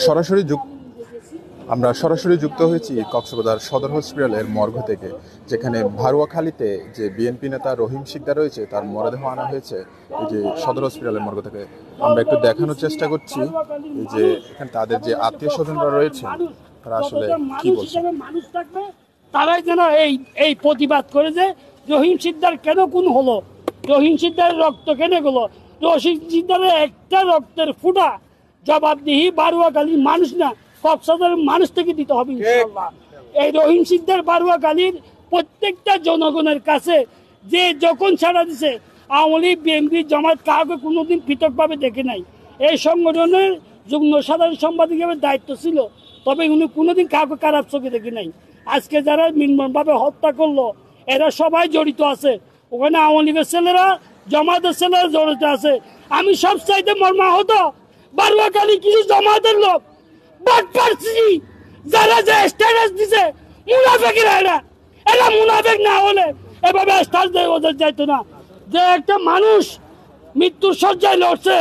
সরাসরি আমরা সরাসরি যুক্ত হয়েছি কক্সবাজার সদর হসপিটালের মর্গ থেকে, যেখানে ভারুয়াখালীতে যে বিএনপি নেতা রহিম সিকদার রয়েছে তার মরদেহ আনা হয়েছে এই যে সদর হসপিটালের মর্গ থেকে। আমরা একটু দেখানোর চেষ্টা করছি এই যে এখানে তাদের যে আত্মীয় স্বজনরা রয়েছে তারা আসলে কি বলছে। মানুষ থাকবে তারাই যেন এই প্রতিবাদ করে যে রহিম সিকদার কেন খুন হলো, রহিম সিকদারের রক্ত কেন গেলো, রহিম সিকদারের একটা রক্তের ফুটা জবাবদিহি বারুয়াখালীর মানুষ না কক্সবাজারের মানুষ থেকে দিতে হবে ইনশাআল্লাহ। এই রহিম সিকদার বারুয়াখালীর প্রত্যেকটা জনগণের কাছে যে যখন ছাড়া দিছে আওয়ামী লীগ বিএনপি জামাত কাউকে কোনোদিন পৃথকভাবে দেখে নাই। এই সংগঠনের যুগ্ম সাধারণ সম্পাদক হিসেবে দায়িত্ব ছিল, তবে উনি কোনোদিন কাউকে খারাপ চোখে দেখে নাই। আজকে যারা নির্মমভাবে হত্যা করলো এরা সবাই জড়িত আছে, ওখানে আওয়ামী লীগের ছেলেরা জামাতের ছেলেরা জড়িত আছে। আমি সব চাইতে মর্মাহত বারুয়াখালী কিছু জামাতের লোক যারা যে স্ট্যাটাস দিছে মুনাফেকেরা, এরা মুনাফেক না হলে এভাবে স্ট্যাটাস দেয় ওদের যাইতো না। যে একটা মানুষ মৃত্যুর শয্যায় লড়ছে